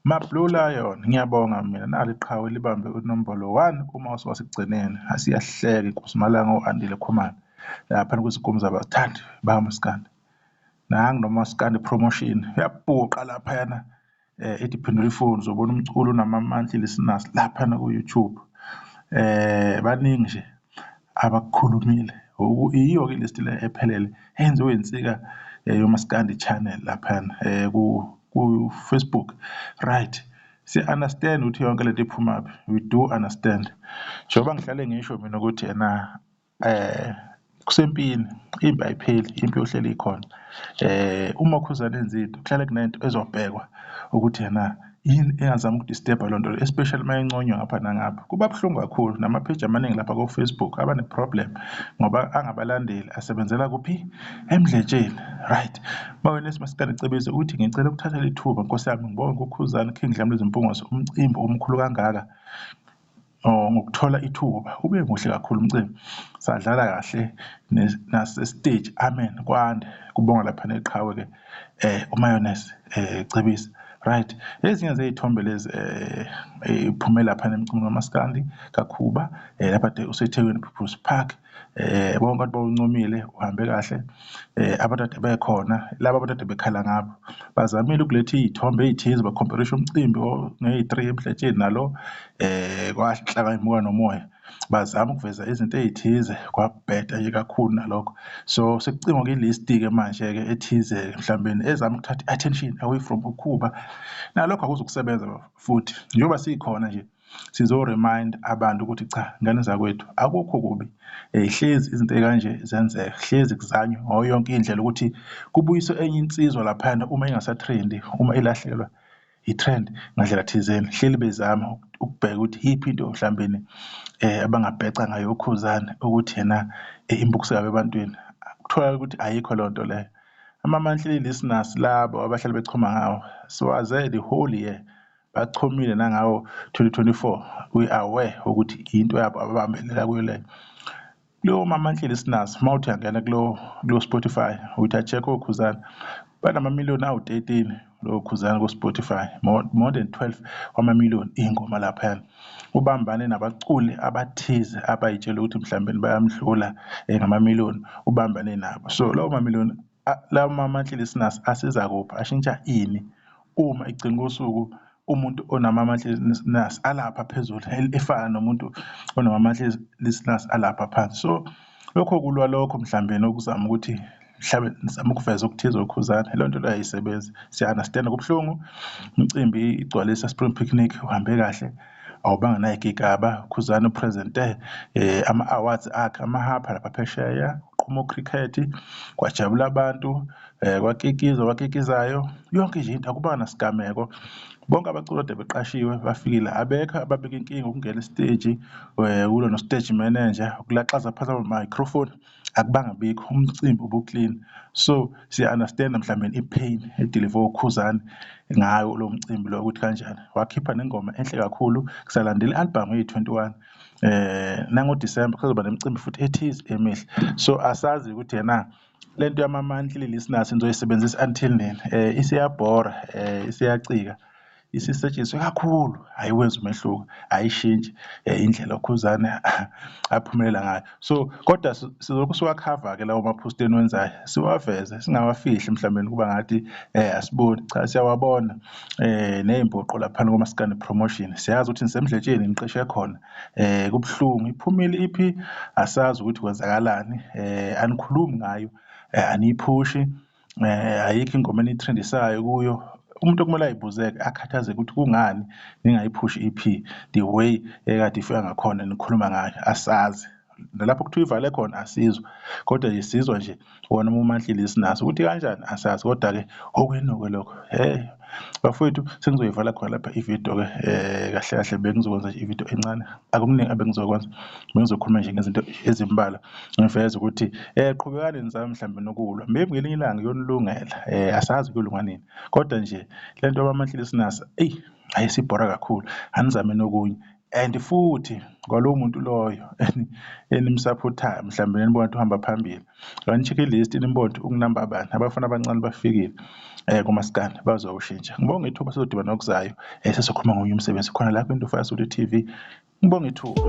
Blue Lion, ngiyabonga mina nali iqhawe libambe unombolo 1 uma wasikugcineni. Asiyahleka inkosimalanga u-Andile Khumalo. Lapha kwizigungu zabathandi bakaMaskandi. Nangu noMaskandi promotion. Uyabhuqa laphayana ethi phendula ifoni uzobona umculo onama-monthly listeners laphana ku-YouTube. Baningi nje abakukhulumile. Iyo-ke list le ephelele enziwe insika yoMaskandi channel laphana ku-Facebook. Right. Si-understand ukuthi yonke lento iphumaphi. We do understand. Njengoba ngihlale ngisho mina ukuthi yena kusempini impi ayipheli, impi yohleli ikhona. Uma ukhuzana enza into kuhlale kunento ezobhekwa ukuthi yena yini engazama ukudisturba loo nto, especially uma inconywa ngapha nangapha. Kuba buhlungu kakhulu, namapheji amaningi lapha ku-Facebook abane-problem ngoba angabalandeli asebenzela kuphi? Emdletsheni. Right. Wena esimasikane Cebisi uthi ngicela ukuthatha lithuba Nkosi yami ngibonge uKhuzani King Dlamini Zimpungose umcimbi omkhulu kangaka. Ngokuthola ithuba ube muhle kakhulu umcimbi, sadlala kahle nase-stage, amen, kwande kubonga lapha neqhawe ke uMayonnaise Cebisi. Right. Ezinye zey'thombe lezi iphume lapha emcimbini kaMaskandi kaKhuba lapha useThekwini People's Park. Bonke abantu bawuncomile uhambe kahle. Abantu ade bekhona laba abantu ade bekhala ngabo bazamile ukuletha iy'thombe ey'thize bakhomparisha umcimbi ngey'3 emdletsheni nalo kwahlala imuka nomoya. Bazama ukuveza izinto ey'thize kwabheda nje kakhulu nalokho. So sekucingwa ke-list-ke manje-ke ethize mhlawumbe ezama ukuthatha i-attention away from ukhuba. Nalokho akuzukusebenza futhi njengoba sikhona nje sizo-remind abantu ukuthi cha, ngane zakwethu akukho kubi. Hlezi izinto ekanje zenzeka, hlezi kuzanywa ngayo yonke indlela ukuthi kubuyiswe enye insizwa laphana uma ingasatrendi, uma ilahlekelwa i-trend ngandlela thizeni. Hleli bezama ukubheka ukuthi yiphi into mhlawumbe abangabheca ngayo uKhuzani ukuthi yena imbukiseka ebantwini. Kuthola ukuthi ayikho loo nto leyo. Ama-monthly listeners labo abahlala bechoma ngawo siwaze the whole year, bachomile nangawo 2024. We are aware ukuthi into yabo ababambelela kuyo leyo. Kulo ma-monthly listeners mawuthi angena kulo Spotify uthi a-check uKhuzani banamamiliyoni awu-13 lo Khuzani ku-Spotify, more than 12 wamamiliyoni ingoma laphayana. Ubambane nabaculi abathize abayitshela ukuthi mhlawumbe bayamdlula ngamamiliyoni, ubambane nabo. So lawo mamiliyoni lawo ma-monthly listeners asiza kuphi, ashintsha ini uma igcina usuku umuntu onama-monthly listeners alapha phezulu efana nomuntu onama-monthly listeners alapha phansi. So lokho kulwa lokho mhlawumbe nokuzama ukuthi mhlawumbe nizama ukuveza ukuthize uKhuzani. Leyo nto leyo ayisebenzi. Siya-understand kubuhlungu umcimbi igcwalisa Spring Picnic uhambe kahle awubanga nayigigaba. Khuzani upresente ama-awards akhe amahapha lapha phesheya, uqhumo cricket, kwajabula abantu, kwakikizayo, yonke nje into akubanga nasigameko. Bonke abaculi ade beqashiwe bafikile, abekho ababeka inkinga ukungena esiteji kulo no-stage manager ukulaxaza phansi ama-microphone, akubanga bikho, umcimbi ubu-clean. So siya-understand mhlawumbe i-pain edeliver uKhuzani ngayo lo mcimbi lo ukuthi kanjani. Wakhipha nengoma enhle kakhulu kusalandela i-album eyi-21 nangoDisemba kuzoba nemicimbi futhi ethize emihle. So asazi ukuthi yena lento yama-monthly listeners nizoyisebenzisa until nini. Isiyabhora, isiyacika, isisetshenziswe kakhulu, ayiwenzi umehluko, ayishintshi indlela uKhuzani aphumelela ngayo. So kodwa sizokhu siwakhava-ke lawo maphosti eniwenzayo, siwaveze singawafihli mhlawumbe kuba ngathi asiboni. Cha, siyawabona ney'mpoqo laphana koMaskandi promotion. Siyazi ukuthi nisemdletsheni niqeshe khona, kubuhlungu iphumile iphi asazi ukuthi kwenzakalani, anikhulumi ngayo, aniyiphushi, ayikho ingoma eniyitrendisayo kuyo. Umuntu okumele ayibuzeke akhathazeke ukuthi kungani ningayiphushi EP the way ekade ifika ngakhona nikhuluma ngayo, asazi. Nalapho kuthiwa ivale khona asizwa, kodwa nje sizwa nje wona ama-monthly listeners ukuthi kanjani asazi. Kodwa-ke okwenoko lokho bafowethu sengizoyivala khona lapha ividiyo-ke kahle kahle bengizokwenza nje ividiyo encane, akukuningi abengizokwenza, bengizokhuluma nje ngezinto ezimbalwa ngiveze ukuthi qhubekani nizame mhlawumbe nokulwa, maybe ngelinye ilanga kuyonilungela, asazi kuyolunga nini, kodwa nje lento yama-monthly listeners ayisibhora kakhulu, anizame nokunye. and futhi kwalowo muntu loyo enimsupport-ayo mhlawumbe nibona ukuthi uhamba phambili, ngani-check ilist nibone ukuthi ukunamba bani abafana abancane bafikile kumaskandi bazowushintsha. Ngibonge ithuba sizodibana okuzayo, sizokhuluma ngomunye umsebenzi khona lapha eNdlovu Fire Studio TV. Ngibonge ithuba.